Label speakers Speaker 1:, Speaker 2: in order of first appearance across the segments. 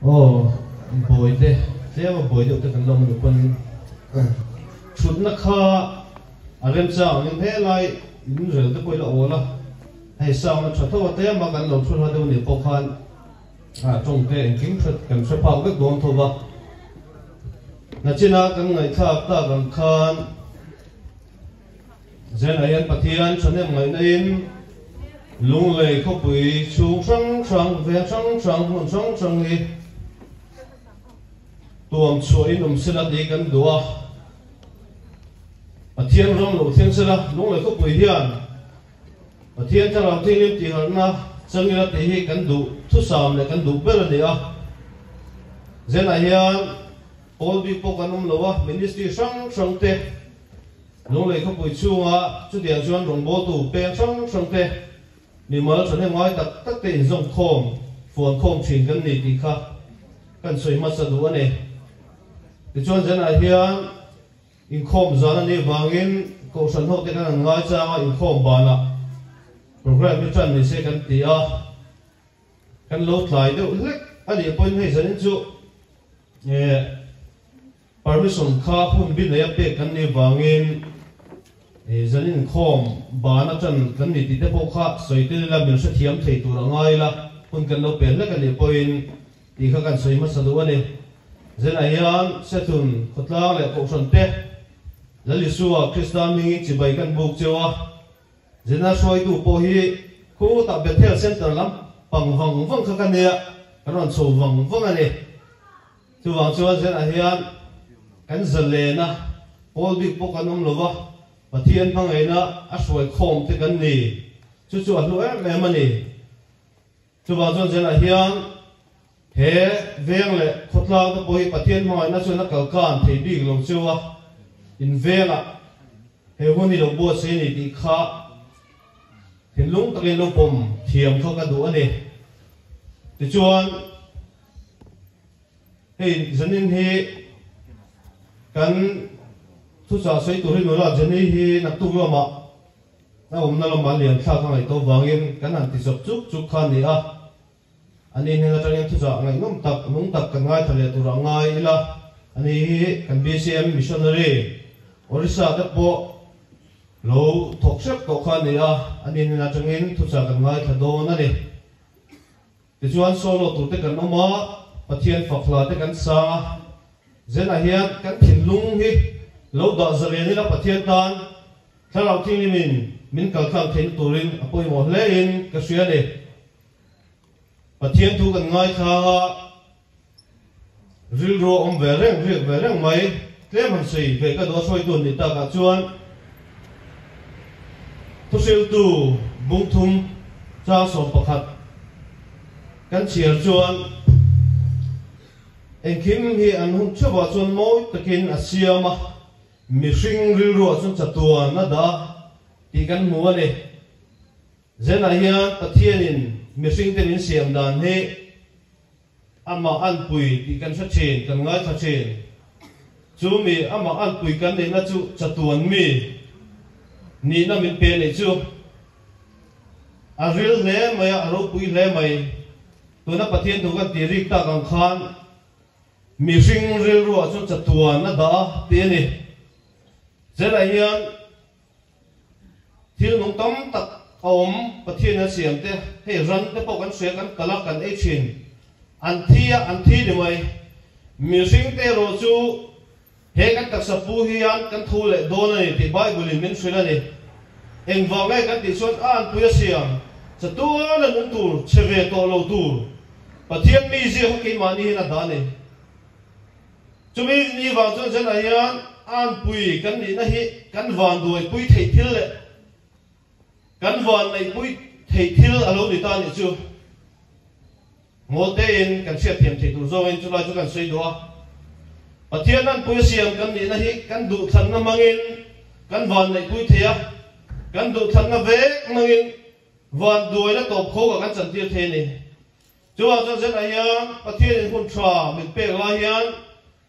Speaker 1: Oh, boy de, saya apa boy de udah kan lama depan. Shoot nak ha, arem sang yang helai, ini rel de boy la olah. Hai sang nak cakap apa ya makan lalu shoot ada ni pokan. Trong cái kính thật cần phải bảo các đoàn thôi ba. Nãy trên á cái ngày khác ta cần khan. Giờ này anh bắt thiên cho nên ngày nay lung lay không bị xuống trăng về trăng hồn trăng đi. Tuồng chuối nằm xin đi cần đùa. Bắt thiên rong lục thiên xin lung lay không bị hiền. Bắt thiên cho làm thiên liêm thì hắn na. Chân như là thì cần đủ thuốc sàm này cần đủ bê là gì à? Giờ này hiện all bị bóc anh lâu à, ministry sang thế, lúc này không bị chua à, chút tiền chuan rong bố tủ bèn sang thế, nếu mà cho nên ngoài tất tiền dùng khom, phun khom chuyển cái này thì khác, cần suy mất sự đủ này, thì chuan giờ này hiện in khom giờ này vangin cầu sản hậu thì cái ngay ra in khom bàn à. Program như chân thì sẽ cần tía cần lột lại đâu lek anh đi point hay dẫn chú permission khá hun bin này pe cần đi vangin dẫn khom bán ở chân cần đi tít bộ khác soi tít là mình sẽ thiam thấy tụi ngay là hun cần lâu bên là cần đi point thì các cần soi mất sao đâu này dẫn này anh sẽ thun khất lang lại cộng sản pe là lý do Christian mình chỉ bày cần buộc chưa Zina soi tu pohi ku tak betel center lam pang vang kha kan ya karon so vang ani tu wang chuan zena hian kan zale na pol bi pokanum lova pathian pangaina a soi khom te kan ni chu lu em ani tu wang chuan zena hian he veng le khotla to pohi pathian pangaina chuan kal kan thei bi lo chuwa in venga he huni lo bo se ni ti kha hiện lúng tắc lên lông bùm thiềm không có đủ anh này thì chuan thì dân in hi cần thu xả xây tụi nó là dân in hi nạp tung luôn mà na hôm nay làm liền sao thằng này tôi vang in cái này thì sập chúc khan đi à anh in là trong những thu xả ngày nung tập cần ngay thời tụi nó ngay là anh hi cần BCM missionary Orissa đất bộ lâu thọc xếp cậu khan này à anh em là trong những thu xả cần ngay thật đồ nè thì chuan solo tụi tết cần ông má bắt thiên phật là tết cần sa giờ này hiện cần thìn lung hi lâu đợi giờ này là bắt thiên tan theoเราที่นี่mình cần khang thìn tụi linh apoi một lẽ in cái chuyện này bắt thiên thu cần ngay kha ril ro om về reng mấy thế mình xì về cái đó soi tuần thì ta cả chuan tôi sẽ tu bung thum cha sổ pakhat kan chiar chuan en kim hi an hun chawa chuan moi takin asiama mi hring ril ro chuan chatuan na da ti kan mu ani zena hian pathianin mi hring ten in siam dan he ama an pui ti kan sa chen kan ngai sa chen chu mi ama an pui kan ne na chu chatuan mi ni na min pe ne chu a ril le mai a ro pui le mai tu na pathian tu kan ti rik ta kan khan mi hring ril ro chu chatuan na da te ni zela hian thil nong tam tak om pathian na siam te he ran te po kan se kan kala kan e chin an thi ni mai mi hring te ro chu he kan tak sa pu hian kan thu le don ani ti bible in min sila ni eng wa ngai kan ti chuan an pu siam cha tu la nun tur cheve to lo tur pathian mi ji ho ki mani na da ni chumi ni wa chuan zen a hian an pui kan ni na hi kan van duai pui thei thil le kan van nei pui thei thil alo ni ta ni chu ngote in kan sia thiam thei tur zo in chu la chu kan sei do pathian an pui siam kan ni na hi kan du than na mangin kan van nei pui thea kan du than na ve mangin van duai na top kho ka kan chan tir the ni chuwa chuan zen a hian pathian in hun thra min pe la hian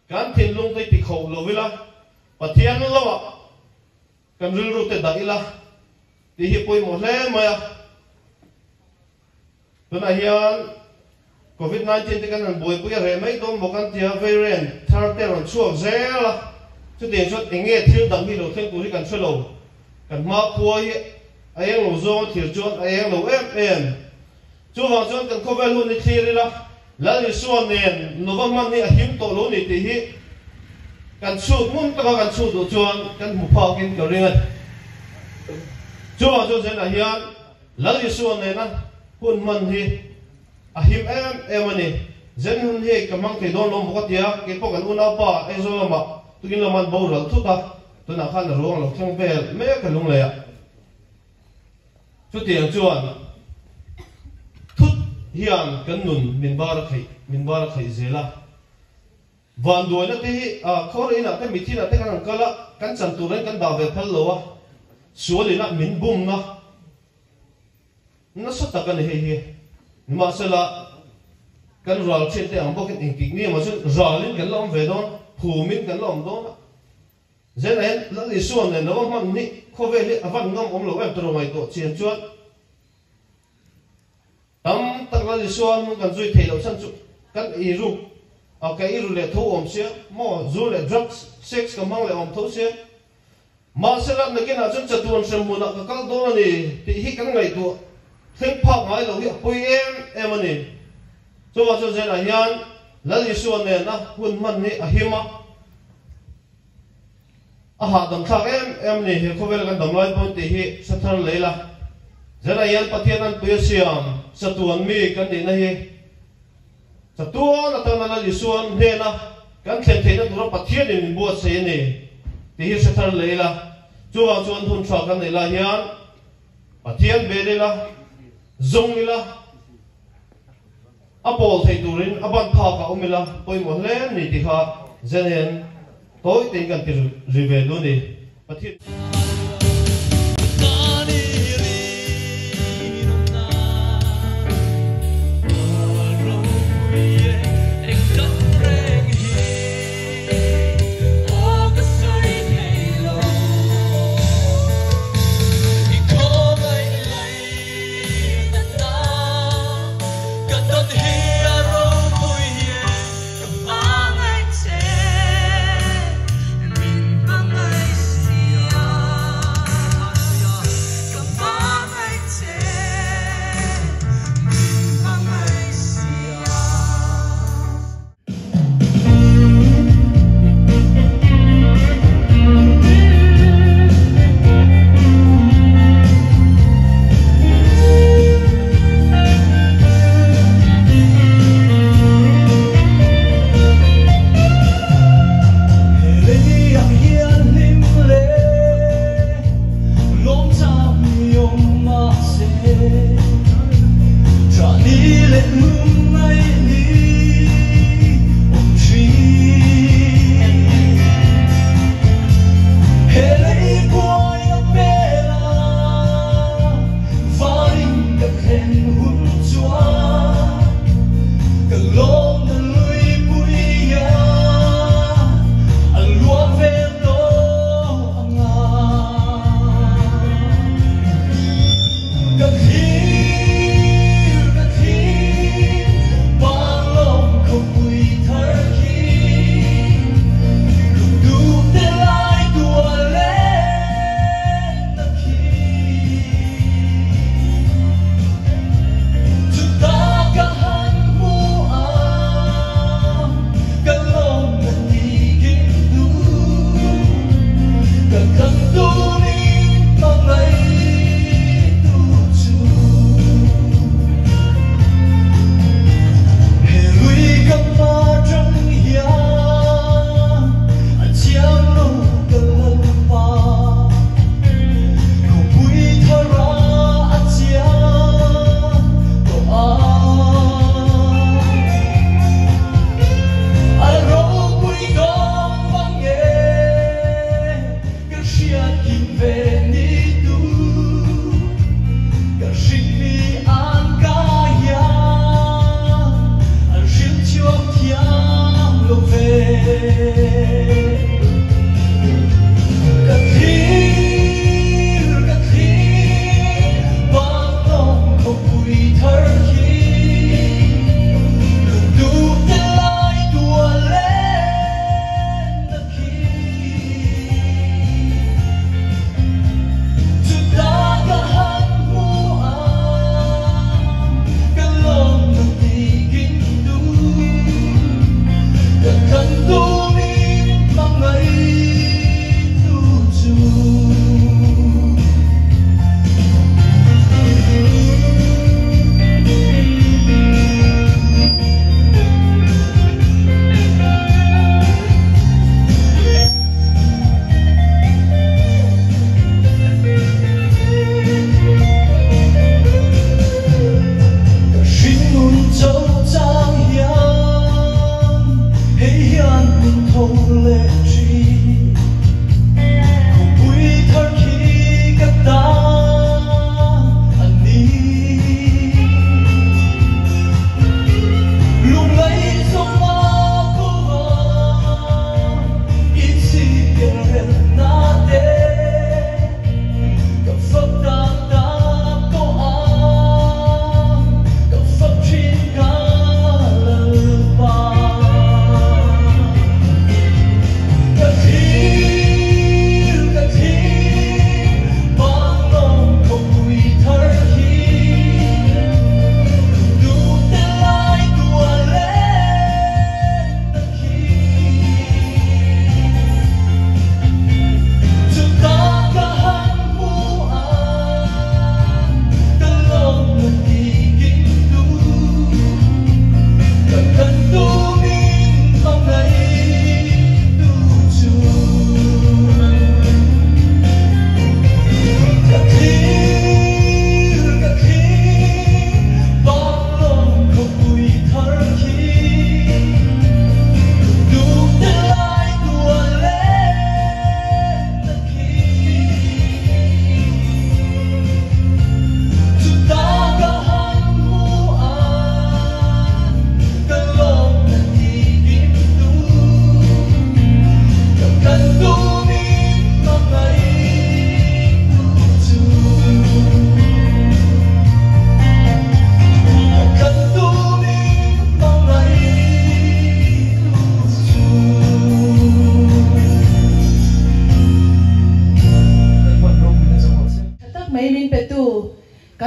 Speaker 1: kan thin lung te ti kho lo vila pathian lawa kan ril ru te da ila ti hi poi mo hle maya chuan a hian COVID-19 thì cái buổi bây giờ mấy đôi một cái tia variant thằng tên là chuột dễ là chứ tiền cho anh nghe thiếu đằng đi đầu tiên của cái cần chơi lầu cần mắc quay ai em lầu zone thiệt chọn ai em lầu em chú vào chọn cần cover luôn đi thiệt đi là đi xuân nền nó vẫn mang đi hiếm tổ luôn đi thì cần chuột muốn các cần chuột đồ chọn cần một phao kinh kiểu riêng chú vào chọn thế này hiện là đi xuân nền á hun man thì hiếm em này dân hun thì cầm mang cái đòn lồng một cái tia cái bọc cần una pa ai rồi mà tôi nghĩ là mình bao giờ thốt ta tôi nào khăn là ruộng lộc trong về mấy cái lùng lệ chút tiền chuan thốt hiền cần nụn mình ba khẩy dễ la vạn đuổi nó thì khó đấy là cái mỹ thi là cái thằng cơ là cái chân tủ đấy cái đào về phật lúa số đấy là mình bung nó xuất ra cái này hi mà sẽ là cái rào trên thế ông bốc cái hình kịch mà chứ rào lên cái lom về đó phù min cái lom đó dễ này là đi xuân này nó mang ní khó về ní văn ngâm ông lỗ em từ ngoài tổ chiến chuột tắm tắc là đi xuân cần duy thể đầu chân trụ cái ý ru cái ý ru là thâu ôm xía mò ru là drugs sex cái mang là ôm thâu xía mà sẽ là cái nào chân chặt tuần xem muốn là cái đó này thì hít cái ngày tuổi thêm phật nói là việc bôi em này cho vào cho thế này nhá là đi xuân này nó hun man này hiếm đầm thắc em này không phải là cái đầm lái bốn thì sẽ thằng lấy là thế này anh bắt thiên anh bây giờ sẽ tuần mi cái này này sẽ tuần là thằng là đi xuân này na cái thiên thế nó tụi bắt thiên thì buat xe này thì sẽ thằng lấy là cho vào cho anh thun chọn cái này là nhá bắt thiên về đây là zong đi là Apple thấy tụi mình aban phá cả ông là tôi muốn lên này thì họ dân hen tối tiền cần tiền về luôn đi bắt thiết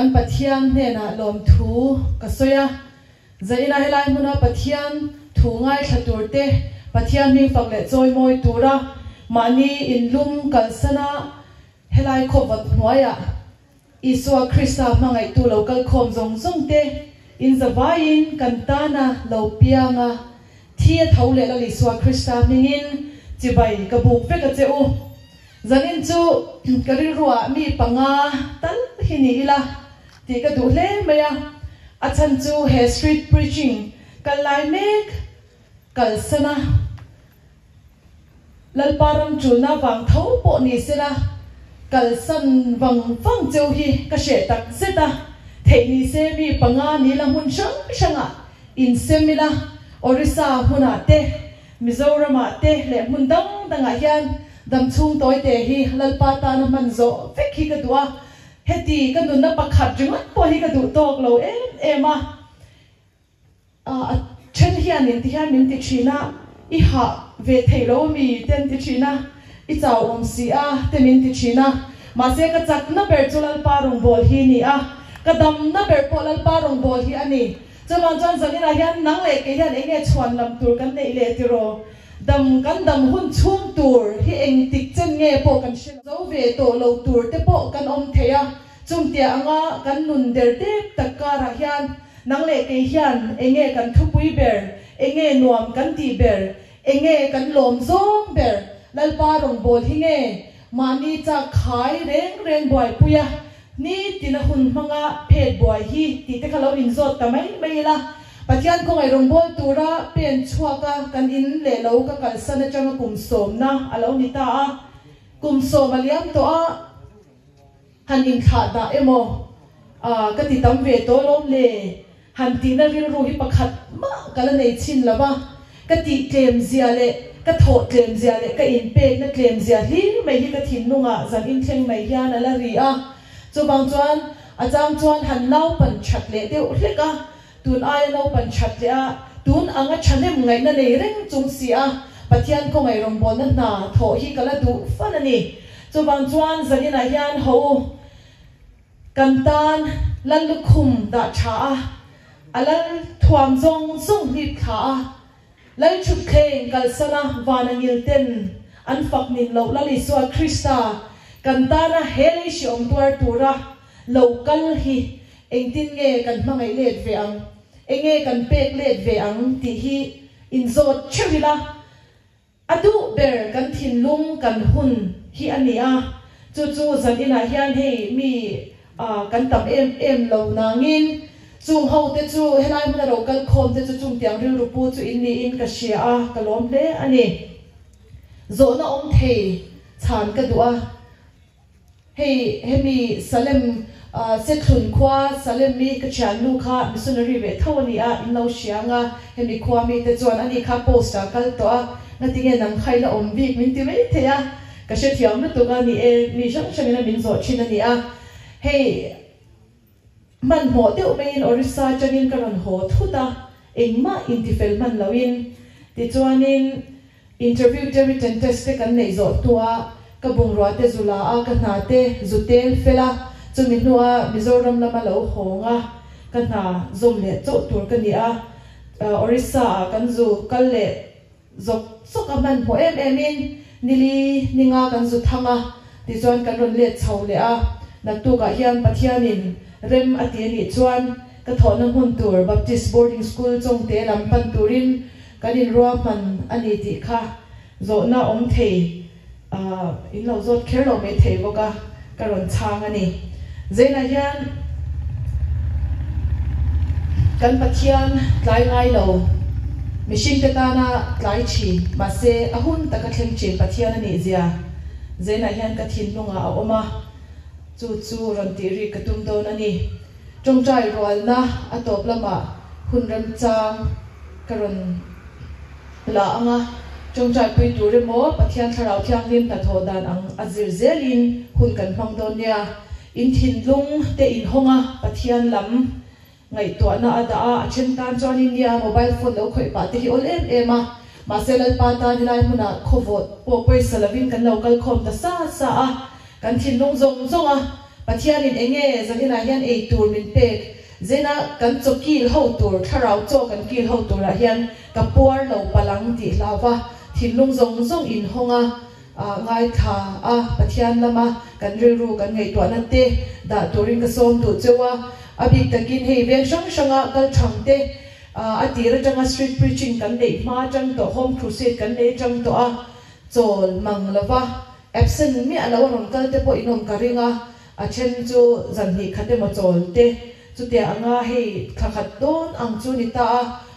Speaker 2: kan pathian ne na lom thu kasoya zaina helai muna pathian thu ngai thaturte pathian mi fakle choi moi tura mani inlum kalsana helai khovat noya iswa krista mangai tu local khom zong zong te in zawain kantana lopianga thia thaule la iswa krista mingin chibai kabuk ve ka cheu zanin chu kari ruwa mi panga tal hini ila ti ka du hle maya achan chu he street preaching kalai mek kalsana lalparam chuna wang thau po ni sela kalsan wang wang cheu hi ka she tak zeta theini se mi panga ni la mun sang sanga in semila orisa hunate Mizoram te le mundang danga hian dam chung toy te hi lalpa ta na manzo vek hi ka dua heti ka nun na pakhat jingat po hi ka du tok lo ema chen hian in ti hian min ti china I ha ve thailo mi ten ti china I chaw om si a te min ti china ma se ka chak na ber chu lalpa rong bol hi ni a ka dam na ber po lalpa rong bol hi ani Chuan zanina hian nang le ke hian enge chuan lam tur kan nei le tiro dam kan dam hun chum tur hi eng tik chen nge po kan shil zo ve to lo tur te po kan om theya chum tia anga kan nun der te takara hian nang le ke hian enge kan thupui ber enge nuam kan ti ber enge kan lom zong ber lalpa rong bol hi nge mani cha khai reng boy puya ni tina hun manga phet boy hi ti te khalo in zot ta mai la pathian ko ngai rong bol tura pen chuaka kan in le lo ka kal sana changa kum som na alo ni ta a kum som aliam to a han in kha da emo ka ti tam ve to lom le han ti na ril ru hi pakhat ma kala nei chin laba ka ti tlem zia le ka tho tlem zia le ka in pe na tlem zia hi mai hi ka thin nunga zan in thleng mai hian ala ri a chu bang chuan achang chuan han lau pan that le deuh hleka tun ai lau pan that le a tun anga thanem ngai na nei reng chung si a pathian ko ngai rong bon na tho hi kala du fan ani chu bang chuan zanina hian ho kantan lan lukhum da tha a alal thuam zong sung hip kha a lai chup kheng kalsana wanangil ten an fak nin lo la li so krista kantana hele shi om tuar tura local hi engtin nge kan mangai let ve ang enge kan pek let ve ang ti hi inzot chhila adu ber kan thin lung kan hun hi ania chu zanina hian hei mi kan tam em lo nangin chung ho te chu helai mun ro kal khom te chu chung tiang ru pu chu in ni in ka shia a kalom le ani zo na om thei chan ka duwa hey hemi salem sekhun khwa salem mi ka chan lu kha missionary ve thawani a in lo shianga hemi khwa mi te chuan ani kha poster kal to a natinge nang khaila om vi min ti mai theya ka she thiam na to ga ni e mi jang changina min zo chin ani a hey man mo deuh mai in orisa changin karon ho thuta engma intifel man lawin ti chuanin interview written test kan nei zo tua kabung roate zula a kana te zutel fela chumi nuwa mizoram lama lo honga kana zom le cho tur kania orisa kan zu kalle zok sokaman ho emin nili ninga kan zu thanga ti chuan kan ron le chaule a naktu ka hian pathianin rem atiani chuan ka thona hun tur baptist boarding school chongte lampan turin kanin ruaman ani ti kha zo na om thei in lo zot kherlo me thei boka karon chang ani zena hian kan pathian tlai ngai lo mishing te tana tlai chi ma se ahun taka thleng chin pathian ani zia zena hian ka thin lunga a oma chu ron ti ri ka tum don ani tongchai rol na atop lama hunram chang karon la anga tongchai pui tu re mo pathian tharau thiang lim ta thodan ang azir zelin hun kan hmang don nia in thin lung te in honga pathian lam ngai to na ada a chen tan chon india mobile phone lo khoi pa te hi ol ema ma selal pa ta ni lai huna khovot po poi salavin kan local khom ta sa a kan thin lung zong a pathian in enge zanina hian ei tur min pek zena kan chokil ho tur tharau cho kan kil ho tur a hian kapuar lo palang ti lawa thinlung zong zong in honga ngai tha a pathian lama kan ru kan ngei to na te da turing ka som tu chewa abik takin hei ve sang sanga kal thangte atira tanga street preaching kan dei ma tang to home crusade kan dei tang to a chol manglova absent mi alawan kal te po inom karinga a chen chu zanni khate ma chol te chu te anga hei khakhat don ang chu ni ta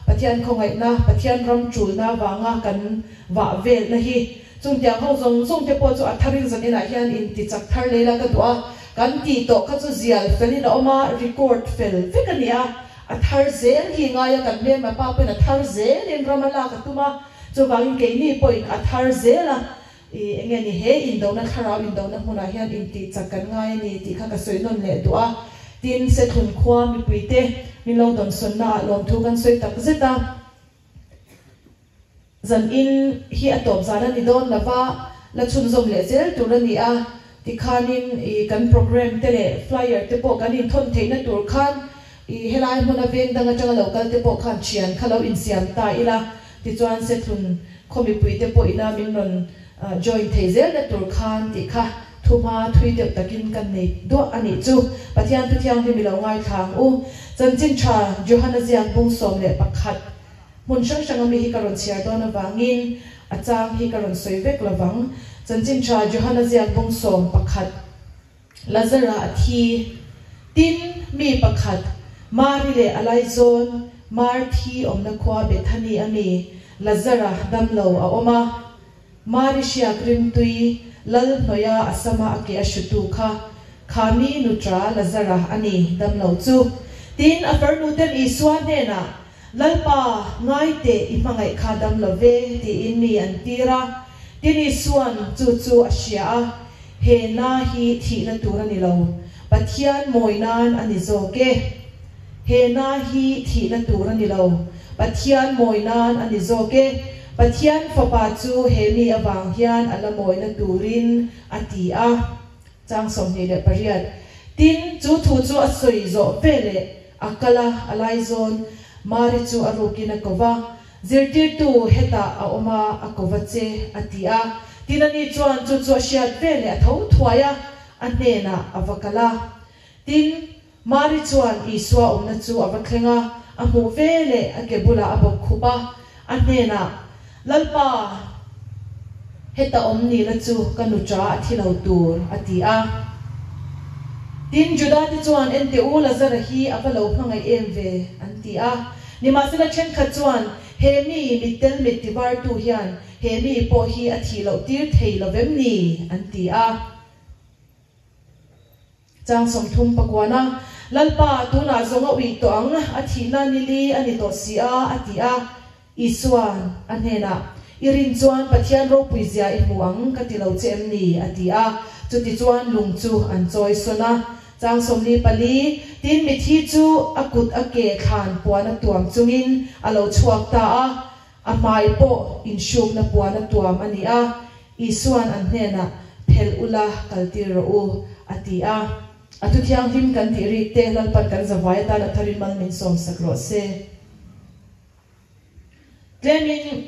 Speaker 2: pathian khongai na pathian ram chul na wanga kan wa vel na hi chung tiang ho zong zong te po chu atharin zanina hian in ti chak thar leila ka duwa kan ti to kha chu zial felina oma record fel vekania athar zel hi ngaya kan me ma pa pen athar zel in ramala ka tuma chu wangin ke ni point athar zela enge ni he in dona kharau in dona huna hian in ti chak kan ngai ni ti kha ka soinon le duwa tin se thun khwa mi puite mi lo don sonna lom thu kan soi tak zeta zan in hi atop zana ni don lava la chun zom le zel turani a ti khanin kan program tele flyer te po kan in thon theina tur khan helai hona veng danga tanga local te po khan chian khalo in siam ta ila ti chuan se thun khomi pui te po ina min non join theizel na tur khan ti kha thuma thui de takin kan nei do ani chu pathian tu thiang hi milo ngai thang u chanchin tha johanna jiang bung som le pakhat mun sang sang mi hi karon chiar don awangin achang hi karon soivek lawang chanchin tha johanna jiang bung som pakhat lazara athi tin mi pakhat mari le alai zon mar thi omna khwa bethani ami lazara damlo a oma mari shia krim tui lal noya asama ake ashutu kha khami nutra lazara ani damlo chu tin afarnu ten iswan hena lalpa ngai te imangai kha damlo ve ti inni antira tin iswan chu chu asia he na hi thi na turani lo pathian moinan ani zoke he na hi thi na turani lo pathian moinan ani zoke pathian fapa chu hemi awang hian alamoi na turin atia chang som ni le pariat tin chu thu chu asoi zo vele akala alai zon mari chu arukina kova zirtir tu heta a oma akova che atia tinani chuan chu chu shiat vele atho thuaya anena avakala tin mari chuan iswa omna chu avakhenga amu vele akebula abok khuba anena lalpa heta omni la chu kanutra athilo tur atia tin juda ti chuan ente u lazara hi avalo hmangai emve antia nimasila chen kha chuan hemi mitel mitivar tu hian hemi po hi athilo tir theilo vemni antia chang som thum pakwana lalpa tuna zonga wi to ang athina nili ani to sia atia iswan anhena irin chuan pathian ro puizia I huang katilo chemni atia chuti chuan lungchu an choi sona chang somni pali tin mithi chu akut ake khan puana tuam chungin alo chuak ta a mai po in shuk na puana tuam ani a iswan anhena phel ula kaltir ro atia atu thiang him kan ti ri te lalpan kan zawai ta na tharin mal min som sakro se Tlemin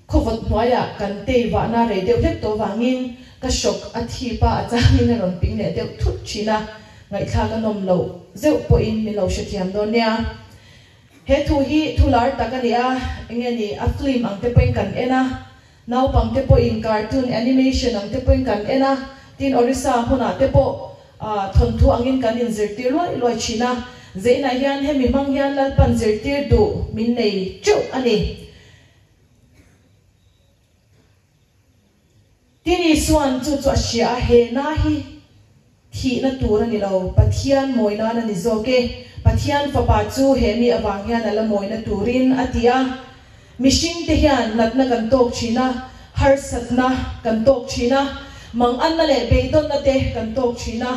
Speaker 2: khovat noya kan te wa na re deu hlek to wangin ka shok athi pa achangin ron ping ne deu thut china ngai thla ka nom lo zeu po in mi lo shethiam do nia he thu hi thular takalia engeni a film ang te poin kan ena now pang te po in cartoon animation ang te poin kan ena tin orisa huna te po thon thu angin kan in zirtir loi china zeina hian he mi mang hian lal pan zirtir du min nei chu ani tini suan chu chu asia he na hi thi na tur ani lo pathian moina na ni zoke pathian fapa chu he mi awang hian ala moina turin atia mishing te hian natna kan tok china har satna kan tok china mang an na le beidon na te kan tok china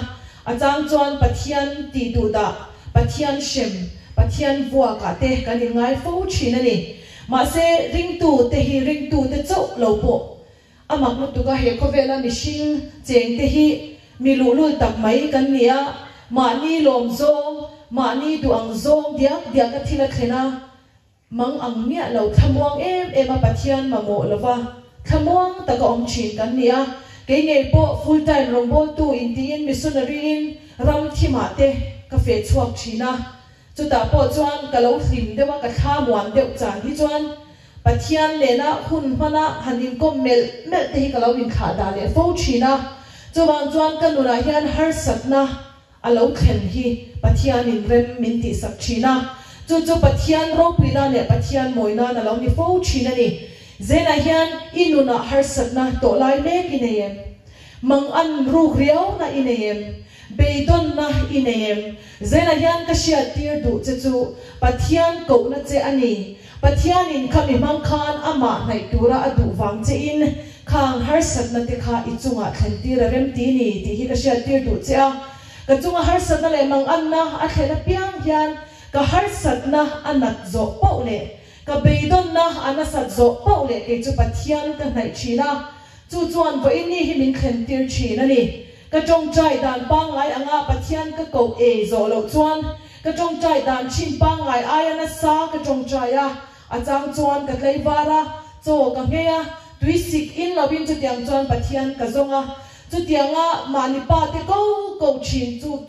Speaker 2: achang chuan pathian ti tu da pathian shem pathian bua ka te kan ngai fo china ni ma se ring tu te chau lo po amak no tuka he khovela mishing cheng te hi mi lulul tak mai kan nia mani lom zong mani duang zong diak diak ka thila thena mang ang nia lo thamuang em a pathian ma mo lova thamuang ta ka om chin kan nia ke nge po full time rombol tu indian missionary in ram thima te ka fe chuak china chu ta po chuan ka lo hlim dewa ka tha muan deuh chan hi chuan pathian le na hun hana hanin kom mel te hi ka lo in kha da le fo china chuwang chuan kan nuna hian har satna alo khen hi pathian in rem min ti sak china chu pathian ro pina le pathian moina na lo ni fo china ni zena hian inuna har satna to lai mek ineyem mang an ru riau na ineyem beidon na ineyem zena hian ka shia tir du chu pathian ko na che ani pathian in khami mang khan ama nai tura adu wang che in khang har satna te kha ichunga thlan tir rem ti ni ti hi ka shia tir du che a ka chunga har satna le mang an na a thela piang hian ka har satna anat zo po le ka beidon na anasat zo po le ke chu pathian ka nai china chu chuan vo in ni hi min khen tir china ni ka chong chai dan pang lai anga pathian ka ko e zo lo chuan ka chong chai dan chin pang lai ayana sa ka chong chai a achang chuan ka tlei wara cho ka ngeya tuisik in lovin chu tiang chuan pathian ka zonga chu tianga mani pa te ko chin chu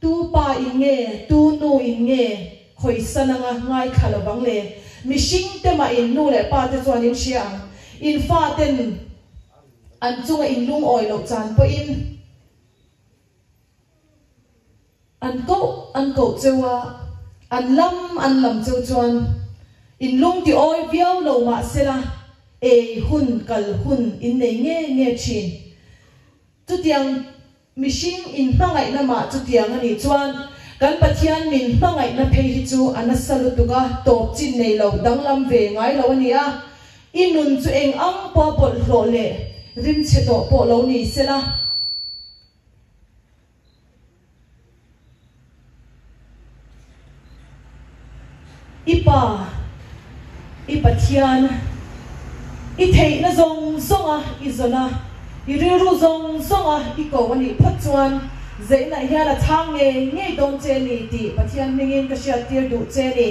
Speaker 2: tu pa inge tu nu inge khoi sananga ngai khalawang le mishing te ma in nu le pa te chuan in siang in fa ten an chunga in lung oi lo chan po in an ko chewa an lam cheu chuan in lung ti oi viau lo ma sela e hun kal hun in nei nge chin tu tiang mishing in hangai na ma tu tiang ani chuan kan pathian min hangai na phei hi chu anasalu tuga top chin nei lo danglam ve ngai lo ania inun chu eng ang pa bol hlo le rim che to po lo ni sela ipathian i thei na zong zonga i zona i riru zong zonga i ko ani phachuan zeina hiala thang nge don che ni ti pathian mingin ka sia tir du che ni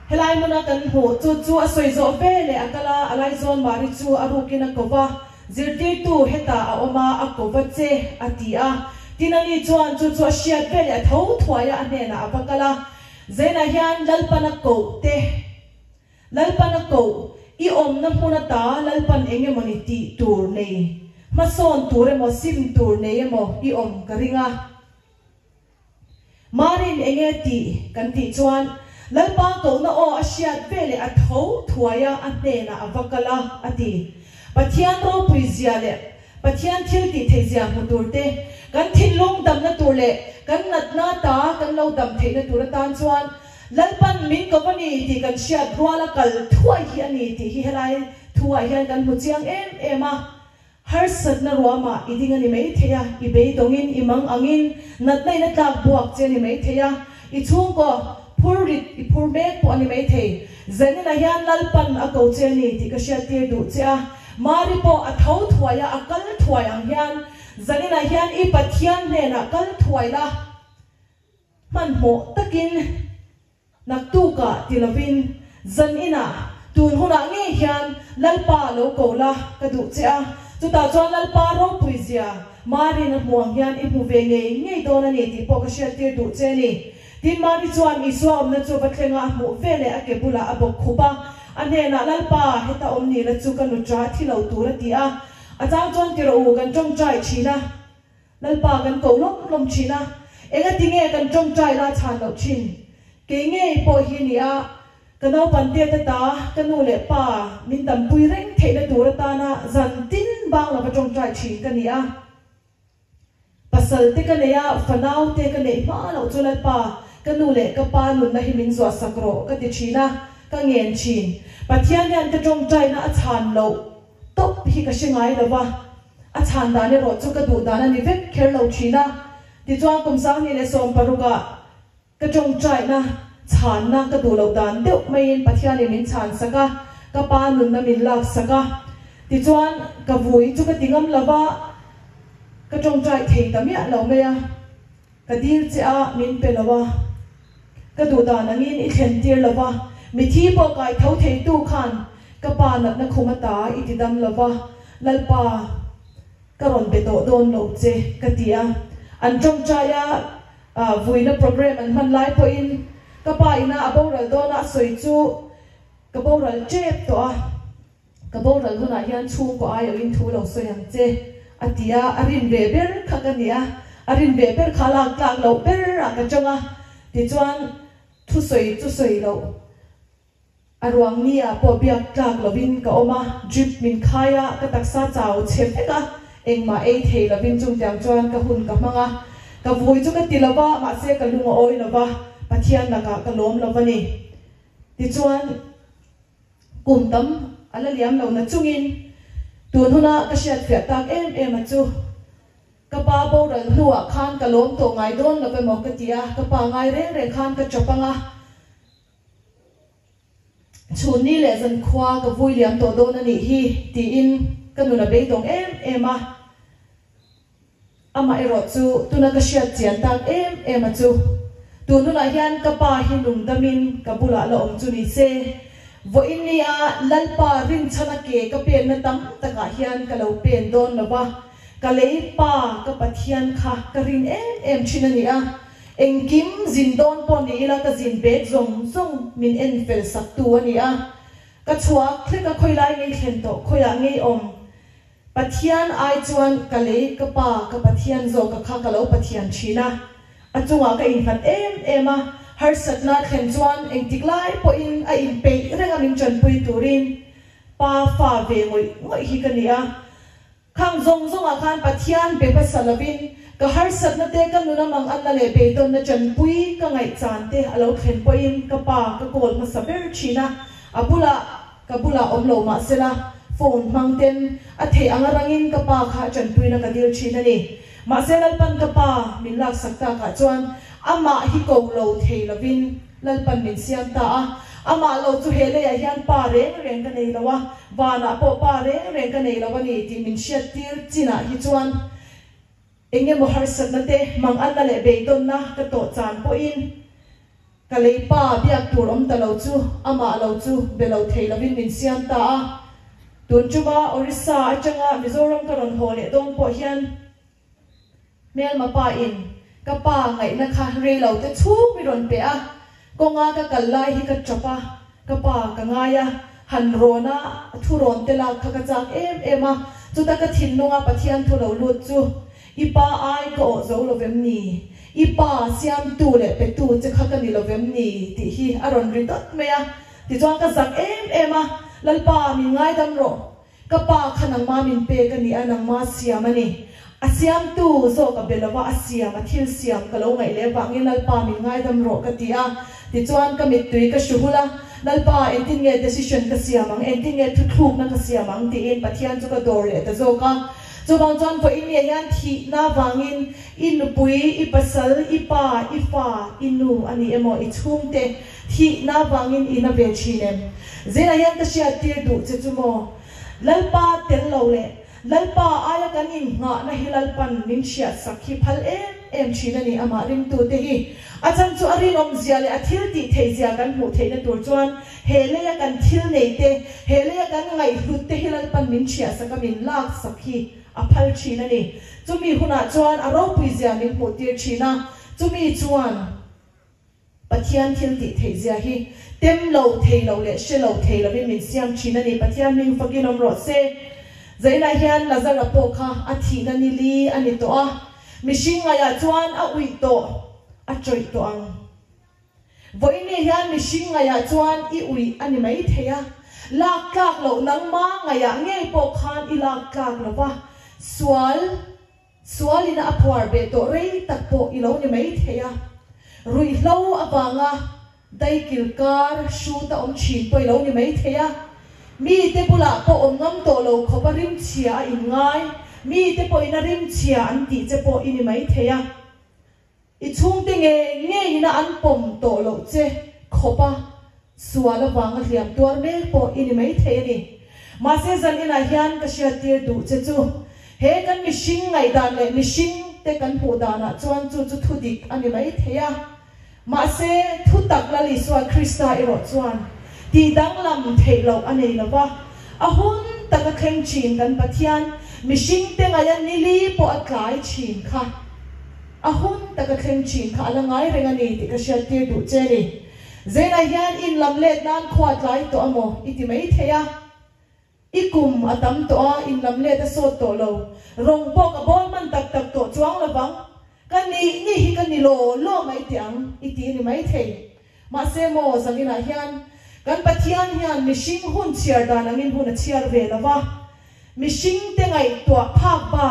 Speaker 2: helai mona kan ho chu asoi zo ve le akala alai zon mari chu arukina kova zirti tu heta a oma akova che atia tinani chuan chu sia ve le tho thuaya anena apakala zeina hian lalpana ko I om na muna ta lalpan enge moniti tur nei mason ture mo sim tur nei mo I om karinga marin enge ti kan ti chuan lalpa ko na o asiat vele a tho thuaya ate na avakala ati pathian ro puizia le pathian thil ti theizia muturte kan thinlong dam na turle kan natna ta kan lo dam theina turatan chuan lalpan min company ti kan siat ruala kal thuai hi ani ti hi helai thuai hian kan muchiang ema har sat na ruama iding ani mei theya I be dongin imang angin natnai na tlak buak che ni mei theya I chung ko phurit I phurmek po ani mei thei zanin a hian lalpan a ko che ni ti ka siat tir du che a mari po a thau thuaya a kal thuai ang hian zanin a hian I pathian ne na kal thuai la man mo takin naktuka tilavin zan ina tun huna nge hian lalpa lo kola kadu chea chuta chuan lalpa ro puizia mari na muang hian I mu ve nge dona ni ti po ka share tir du che ni tin mari chuan I swam na chu batlenga mu vele ake bula abok khuba ane na lalpa heta omni la chu kanu tra thilo tura ti a achang chuan tiro u kan tong trai china lalpa kan ko lom china enga tinge kan tong trai la chan lo chin kenge po hinia kanau pante ta kanu le pa min dam pui reng theina turata na zan tin bang la patong trai chin kania pasal te kania fanau te kane ma lo chula pa kanu le ka pa nun na himin zwa sakro ka ti china ka ngen chin pathian yan ka tong trai na achan lo top hi ka shingai lawa achan da ne ro chu ka du da na ni vek kher lo china ti chuan kum sang ni le som paruka ka chong trai na chan na ka du lo dan deuh mai in pathian min chan saka ka pa nun na min lak saka ti chuan ka vui chu ka tingam lova ka tong trai thei tamia lo meya ka dil che a min pe lova ka du da nangin I thlen tir lova mi thi po kai thau thei tu khan ka pa nat na khumata I ti dam lova lalpa ka ron be to don lo che ka tia an tong trai a vui na program an man lai po in ka pa ina aboral dona soi chu ka boral chep to a ka boral huna hian chu ko ayo in thu lo so yang che atia arin beber khakania arin beber khala klak lo ber ka changa ti chuan thu soi lo arwang nia po biak klak lovin ka oma drip min khaya ka taksa chau chepeka engma ei thei lovin chung tiang chuan ka hun ka manga ka vui chu ka tilawa ma se ka lunga oi lova pathian naka ka lom lovani ti chuan kum tam ala liam lo na chungin tun huna ka shat fe tak em achu ka pa bo ran huwa khan ka lom to ngai don la pe mo ka tia ka pa ngai re khan ka chopanga chuni le zan khwa ka vui liam to don ani hi ti in ka nu na be dong em a ama ero chu tuna ka shat chian tak em achu tun huna hian ka pa hin lung damin ka bula lo om chu ni se vo inia lalpa rin chana ke ka pen na tam taka hian ka lo pen don lova ka lei pa ka pathian kha ka rin em chinani a engkim zin don pon ni ila ka zin be zong min en fel sak tu ani a ka chua khle ka khoi lai ngei thlen to khoya ngei om pathian ai chuan ka lei ka pa ka pathian zo ka kha ka lo pathian china achunga ka in phat em a har satna khen chuan eng tiklai po in a in pe renga min chan pui turin pa fa ve ngoi hi kania khang zong a khan pathian be pasalavin ka har satna te kan nuna mang an la le be don na chan pui ka ngai chan te alo khen po in ka pa ka kol ma saber china abula ka bula omlo ma sela phone mangten a the angarangin ka pa kha chan pui na ka dil china ni ma selal pan ka pa min lak sakta ka chuan ama hi ko lo thei lovin lalpan min siam ta ama lo chu hele ya hian pa reng ka nei lawa wana po pa reng ka nei lawa ni ti min shat tir china hi chuan enge mo har sat na te mang an na le be don na ka to chan po in ka lei pa biak tur om ta lo chu ama lo chu be lo thei lovin min siam ta tun chuba orissa achanga mizoram ka ron hole dong po hian mel ma pa in ka pa ngai na kha re lo te chu mi ron pe a konga ka kallai hi ka chopa ka pa ka ngaya han rona thu ron te la kha ka chak em a chu ta ka thin nonga pathian thu lo lut chu ipa ai ko zo lo vem ni ipa siam tu le pe tu che kha ka ni lo vem ni ti hi aron ri dot me a ti chuan ka sak em a lalpa mi ngai dam ro ka pa khanang ma min pe ka ni anang ma siam ani asiam tu zo ka belawa asiam athil siam ka lo ngai le wangin lalpa mi ngai dam ro ka tia ti chuan ka mit tui ka shuhula lalpa entin nge decision ka siamang entin nge thuk na ka siamang ti in pathian chu ka dor le ta zo ka chu bang chuan po in ye yan thi na wangin in pui I pasal ipa ifa inu ani emo I chhum te thi na wangin ina ve chinem zena yan ta sia tir du che chumo lalpa tel lo le lalpa aya kanin nga na hilalpan min sia sakhi phal em china ni ama rim tu te hi acham chu ari nom zia le athil ti thei zia kan mu thei na tur chuan hele ya kan thil nei te hele ya kan ngai hlut te hilalpan min sia saka min lak sakhi a phal china ni chumi huna chuan aro pui zia min mu tir china chumi chuan pathian thil ti thei zia hi tem lo thei lo le she lo thei lo min siam china ni pathian min fakinom ro se zaina hian lazara po kha athi na ni li ani to a mishing aya chuan a ui to a choi to ang voine hian mishing aya chuan I ui ani mai theya lak kak lo nang ma ngaya nge po khan I lak kak lo wa swal ina apwar be to rei tak po I lo ni mai theya rui lo awanga dai kilkar shu ta om chin po I lo ni mai theya mi te pula po ngam to lo khoparim chia in ngai mi te po ina rim chia an ti che po ini mai theya I chung te nge ina an pom to lo che khopa suala wanga hliam tuar me po ini mai the ni ma se zan ina hian ka sia tir du che chu he kan mishing ngai dan le mishing te kan hu dana chuan chu chu thudik ani mai theya ma se thutak la li swa Krista iro chuan ti dang lam theilo anei lawa ahun taka kheng chin kan pathian mishing te ngayan nili po atlai chin kha ahun taka kheng chin kha alangai rengani ti ka sia tir du che ni zena hian in lamlet nan khwat lai to amo iti mai theya ikum atam to a in lamlet a so to lo rong po ka bol man tak tak to chuang lawang kan ni hi kan ni lo mai tiang iti ni mai thei ma se mo zangina hian kan pathian hian mishing hun chiar dan angin hun a chiar ve lawa mishing te ngai to phak ba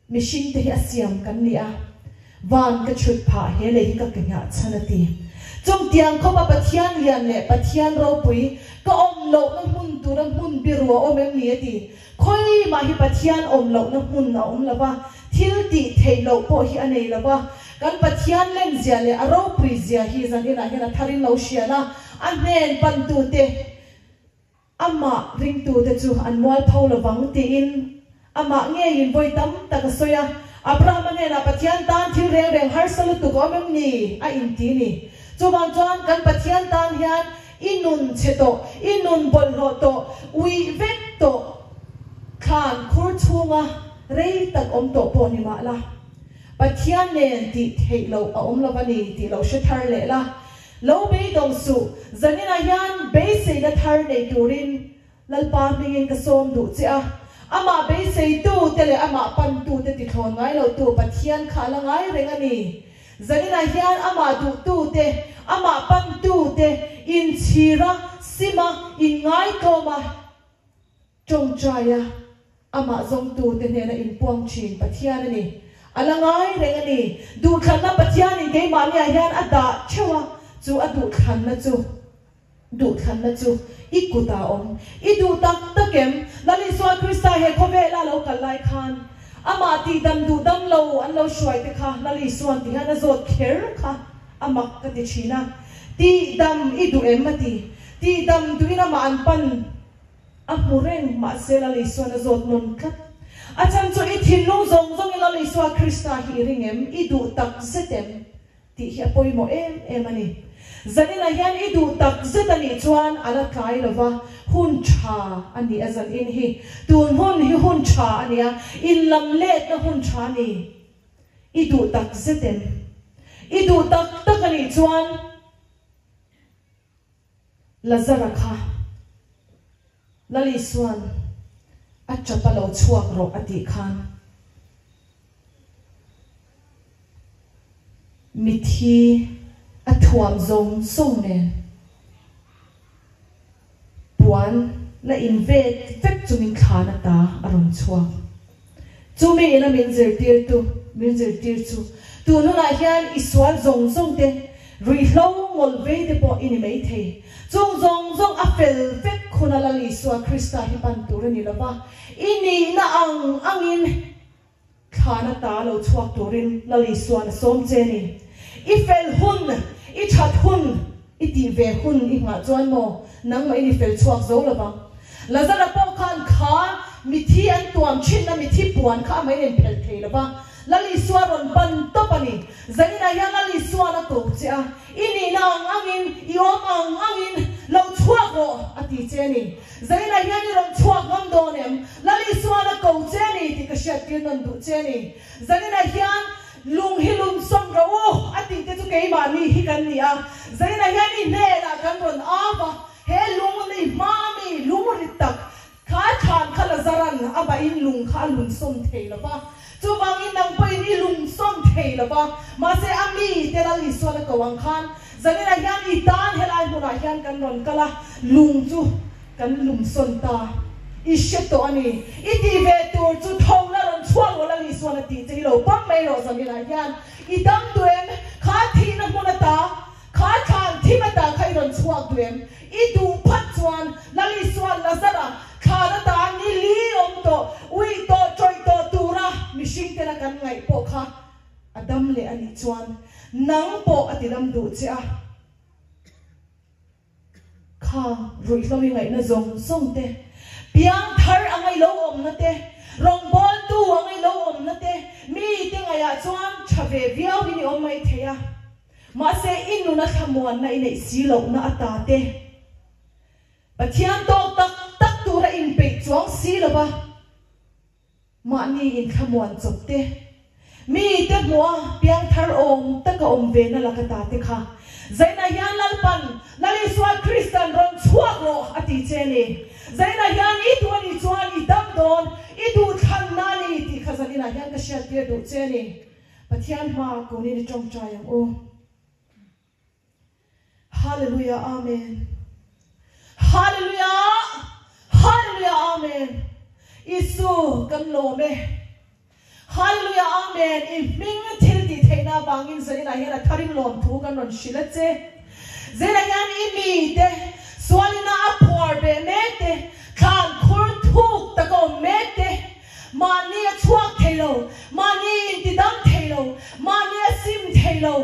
Speaker 2: mishing te hi asiam kan ni a van ka chut pha he le hi ka kenya chanati chung tiang kho pa pathian lian le pathian ro pui ka om lo na hun tu na hun birwa om em ni ati khoi ma hi pathian om lo na hun na om lawa thil ti thei lo po hi anei lawa kan pathian len zia le aro pui zia hi zangina hena tharin lo shiana anen pan tu te ama ring tu te chu anwal phau lawang ti in ama nge in voi tam taka soya Abraham ne na pathian tan thil reng reng har salu tu ko mem ni a in ti ni chuwang chuan kan pathian tan hian inun cheto inun bol ro to ui vek to khan khur chunga rei tak om to po ni ma la pathian ne ti thei lo a om lo bani ti lo she thar le la lo be dong su zanina hian be se na thar nei turin lalpa mingin ka som du cha ama be sei tu tele ama pan tu te ti thon ngai lo tu pathian khala ngai rengani zanina hian ama du tu te ama pan tu te in chira sima in ngai koma chong chaya ama zong tu te ne na in puang chin pathian ani alangai rengani du khanna pathian in ke ma ni hian ada chewa chu adu khanna chu du khanna chu ikuta om idu tak takem lali swa Krista he khove la lo kalai khan ama ti dam du dam lo an lo shwai te kha lali swan ti hana zot kher kha amak ka ti china ti dam idu emati ti dam du ina ma an pan amureng ma se lali swan zot non khat acham chu I thin lo zong zong lali swa Krista hi ringem idu tak zetem ti hi apoi mo em ani zanina hian idu tak zetani chuan ala kai lova hun cha ani azan in hi tun hun hi hun cha ania in lam let na hun cha ni idu tak zetem idu tak takani chuan lazara kha lali swan achapa lo chuak ro ati khan mithi athuam zong song ne puan la invest vek chumin khana ta aron chuak chumi ina minzer tir chu tu no la hian iswal zong zong te ri hlo ngol ve te po ini mai the chung zong zong apel vek khuna la li swa Krista hi pan tur ni lawa ini na angin khana ta lo chuak turin la li swa na som che ni ifel hun I chat hun iti ve hun I nga chuan mo nang mai ni fel chuak zo lawa lazara po khan kha mithi an tuam chin na mithi puan kha mai nen phel thei lawa lali swaron pan topani zanina ya lali swana to cha ini na angin iom angin lo chuak ro ati cheni zanina ya ni ron chuak ngam donem lali swana ko cheni ti ka shat kin non du cheni zanina hian lung hilum som ro ati te chu ke ma ni hi kan ni a zaina ya ni ne la kan ron ava he lung ni mami lung ri tak kha than khala zaran aba in lung kha lung som thei la ba chu bang in nang pai ni lung som thei la ba ma se ami te la li so la ka wang khan zaina ya ni tan he lai bu na hian kan ron kala lung chu kan lung son ta isheto ani iti ve tur chu thong la ron chuang la li so na ti chei lo pang mai ro zamina hian idam tuem kha thi na monata kha khan thi mata khai ron chuak tuem idu phat chuan la li so la zara kha na ta ni li om to ui to choi to tura mishing te na kan ngai po kha adam le ani chuan nang po atilam du cha kha rui lomi ngai na zong song te piang thar angai lo om na te rong bol tu angai lo om na te mi te ngai a chuan thave viau hi ni om mai theya ma se inu na thamuan na inei si lo na ata te pathian to tak tu ra in pe chuang si lo ba ma ni in thamuan chop te mi te mua piang thar om taka om ve na la ka ta te kha zaina yan lalpan lali swa Christian ron chuak ro ati cheni zaina yan I tuani chuan I dam don I du than na ni ti khazalina yan ka sha te du cheni pathian ma ko ni chong chayang o hallelujah amen hallelujah hallelujah amen isu kan lo me hallelujah amen if ming thil ti theina bangin zaina yan tharim lom thu kan ron shilatche zena yan I mi te swalina apor be mete khan khur thuk tako mete mani chuak thelo mani intidam thelo mani sim thelo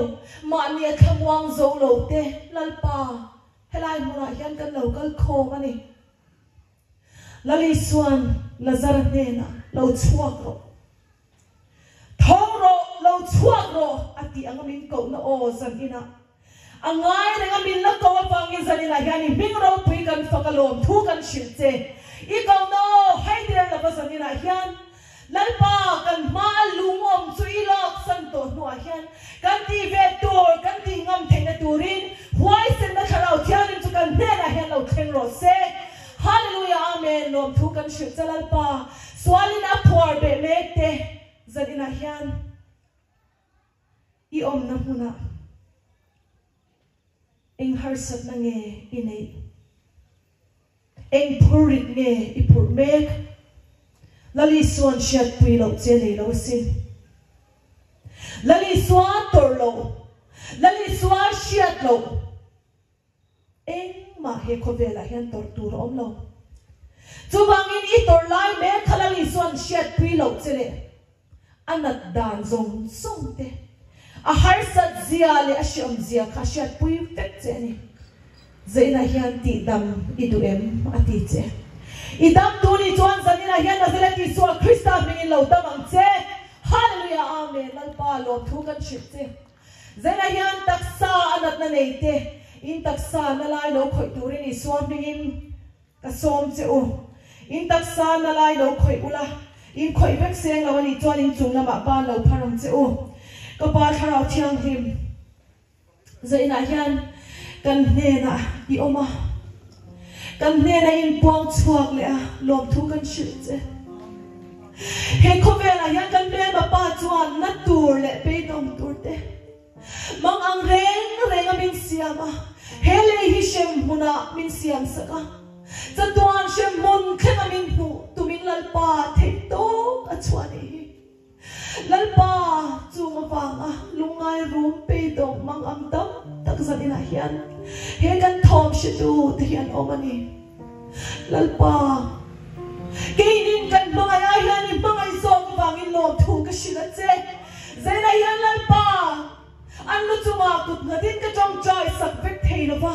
Speaker 2: mani khamwang zo lo te lalpa helai mura yan kan lo kal kho mani lali swan lazar nena lo chuak ro thoro lo chuak ro ati angamin ko na o zan ina angai renga min la ko pangin zanina yani mingro pui kan fakalom thu kan shilche I ko no haidira la basanina hian lalpa kan ma lungom chui lok santo no hian kan ti ve tur kan ti ngam theina turin huai sen na kharau thianin chu kan ne na hian lo thleng ro se hallelujah amen lom thu kan shilche lalpa swalina por be mete zanina hian I om na huna eng harsat na nge inay eng purit nge ipur mek lali suan siyat pui lo tsenay lo sin lali suan tor lo lali suan siyat lo eng mahe kovela hiyan tortura om lo Tubangin itor lai mek kalali suan siyat pui lo tsenay anat dan zong song te a harsat zia le a shiam zia kha shat pui tek che ni zaina hian ti dam idu em ati che idam tu ni chuan zanina hian nazareti suwa Krista min lo tamang che hallelujah amen lalpa lo thu kan ship che zaina hian taksa anat na nei te in taksa na lai lo khoi turin I suwa mingin ka som che u in taksa na lai lo khoi ula in khoi bek seng lo ni chuan in chung lama ban lo pharam che u kapal tharau thiang him zaina hian kan hena I oma kan hena in puang chuak le a lom thu kan shil che he khovela hian kan be ma pa chuan na tur le pe dom tur te mang ang reng min siama hele hi shem huna min siam saka chatuan shem mun khenga min hu tumin lalpa thei to a chuani lalpa chunga wanga lungai rum pe dong mang am tam tak zanina hian he kan thom shitu te hian omani lalpa keinin kan mangaya hian I mangai zong wangin lom thu ka shila che zaina hian lalpa an lu chunga kut ngadin ka chong chai sak vek theina wa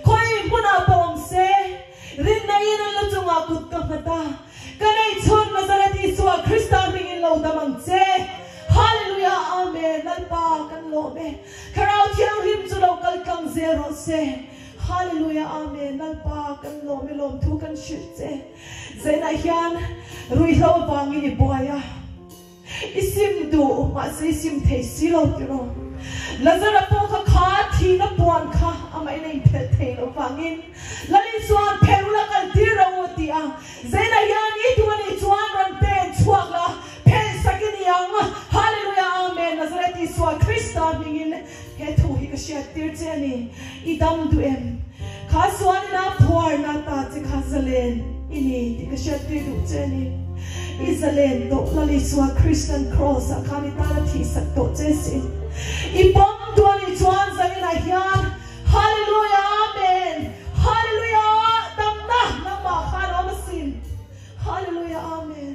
Speaker 2: khoi muna bom se rin na in an lu chunga kut ka ngata kanai chon nazareti suwa Krista mingin lo damang che hallelujah amen lalpa kan lo me karau thiang rim chu lo kal kang zero se hallelujah amen lalpa kan lo me lom thu kan shit che zaina hian rui lo wangin I boya isim du ma se isim thei silo tiro lazara po kha thi na puan kha amai nei phe thei lo wangin lali suan pherula kal tiro ti a zaina hian I tuani chuan ran pen chuak la pen sakini yang hallelujah amen nazareti suwa Krista mingin he thu hi ka shia tir che ni idam du em kha suan na phor na ta che khazalen ini ti ka shia tir du che ni Isalen do lali suwa Christian cross a kanitala thi sak to che sin ipom tuani chuan zanina hian hallelujah amen hallelujah damna nama khan omasin hallelujah amen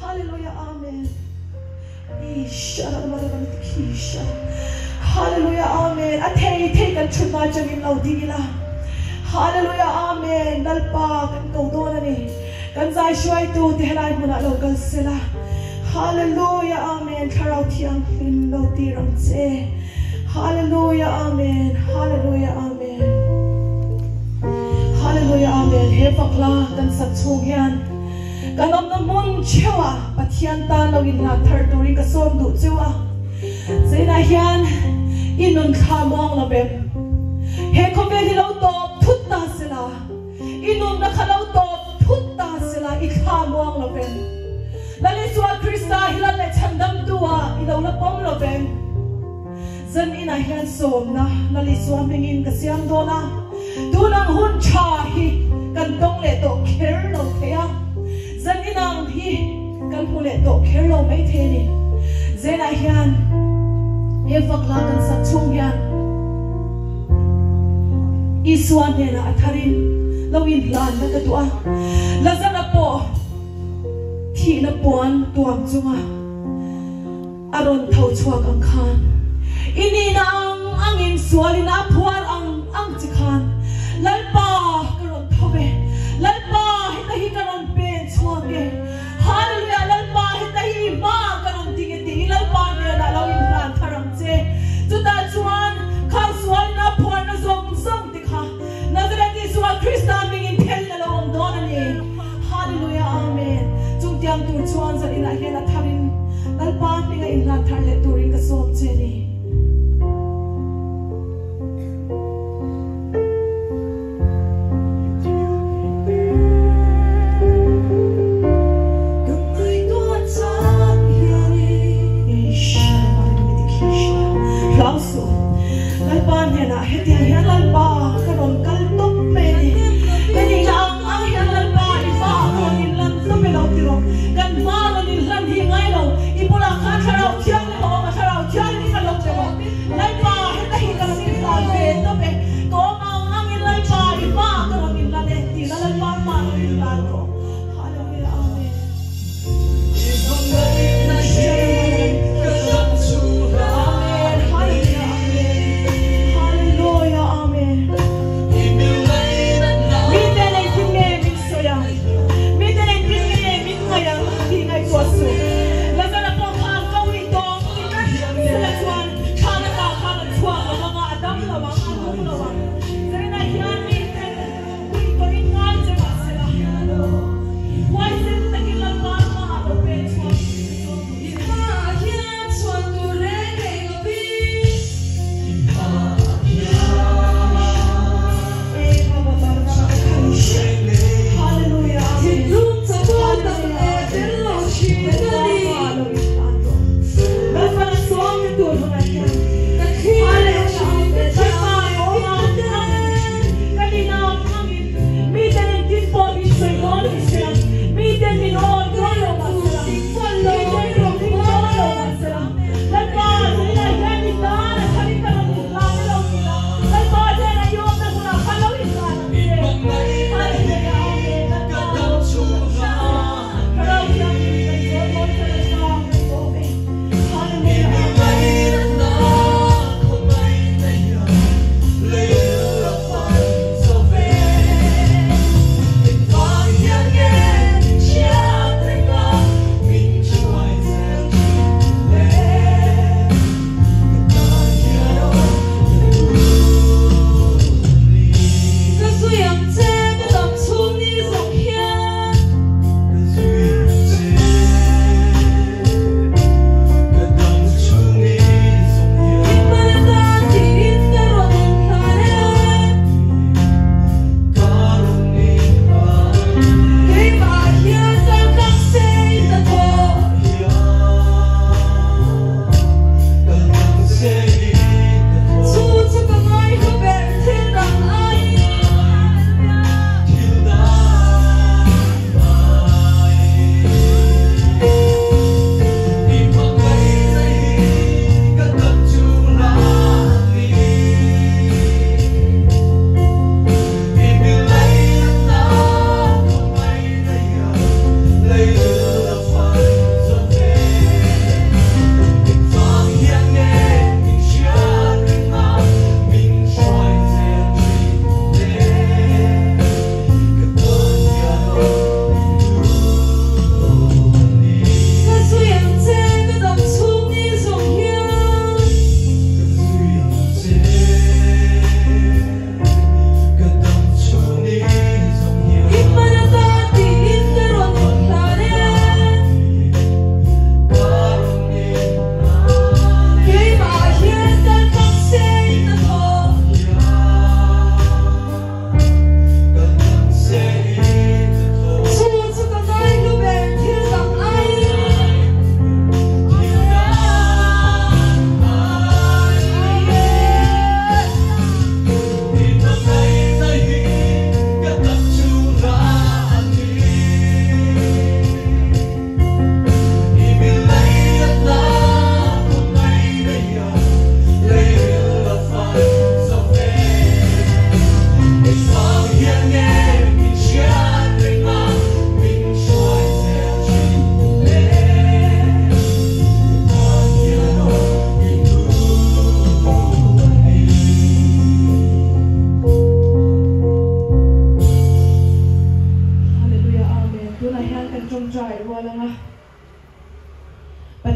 Speaker 2: hallelujah amen isha hallelujah amen a thei kan chuna changin lau dingila hallelujah amen dalpa kan kau dona ni kan zai shwai tu te helai muna lo kal sela hallelujah amen tharau thiang lim lo ti ram che hallelujah amen hallelujah amen hallelujah amen he fakla kan sak chung yan kan om na mun chewa pathian ta lo in la thar turi ka som du chewa zena hian inun khamong la bem he khove hi lo to thutta sela inun na khalo to thutta sela I khamong la bem lali suwa krista hilan le chandam tuwa ilo la pom la bem zan ina hian som na lali suwa mengin ka siam do na tunang hun cha hi kan tong le to kher lo thea zan inang hi kan hu le to kher lo mai the ni zena hian he fakla kan sak chung yan isuan ne na atharin lawin lan na katua lazana po thi na pon tuam chunga aron thau chuak ang khan ini na angin sualina phuar ang chikhan lalpa karon thobe lalpa hita hi karon pen chuake hallelujah lalpa hita hi ma karon tinge ti lalpa ne na lawin lan tharang che chuta chuan khang sualina phuar na zong zong tikha nazareth iswa krista mingin thel na lawom don ani hallelujah amen chung tiang tur chuan zan ina hian a tharin lalpa ninga in la thar le turin ka som che ni
Speaker 3: Amen.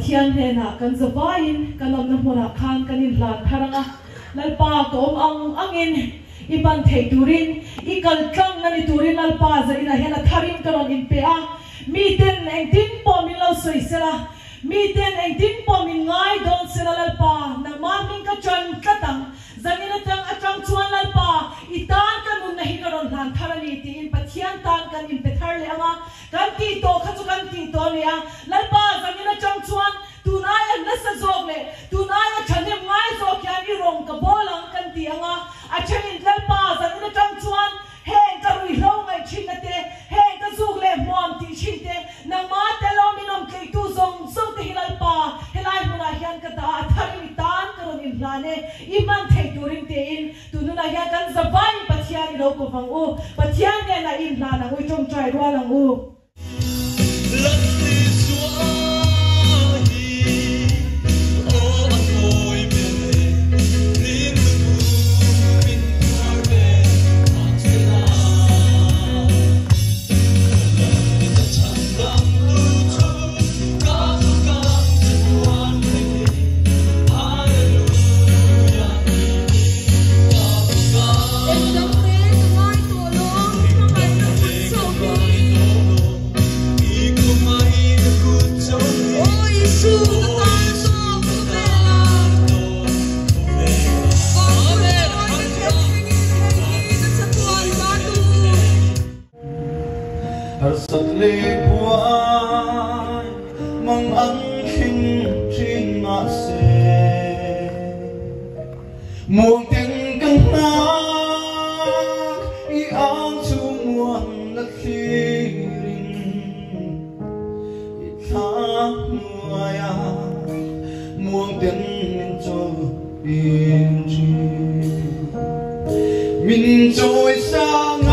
Speaker 2: pathian he na kan zawain kan om na hona khan kan in lan tharanga lalpa ko angin iban thei turin ikal tlang na ni turin lalpa za ina hena tharin karon in pe a mi ten eng tin po min lo soi sela mi ten eng tin po min ngai don sela lalpa na ma min ka chan katang zangina tang atang chuan lalpa itan kan mun na hi karon lan tharani ti in pathian tan kan in pe thar le anga kan ti to kha chu kan ti to le a lalpa zangina chang chuan tunai an nasa zog le tunai a chanem ngai zog kyan I rong ka bolang kan ti anga a chanin lalpa zangina chang chuan heng ka rui lo ngai chinate heng ka zug le mom ti chinte na ma te lo minom ke tu zong song te hilalpa helai muna hian ka ta thari tan karon in lane iman thei turin te in tununa hian kan zabai pathian lo ko wang u pathian ne na in lana ui chong trai ro lang u
Speaker 3: mang ăn khinh trên ngã xe muôn tiếng căng nát ý áng chu muôn đất khi rình thả mùa ya muôn tiếng mình cho yên chi mình trôi sang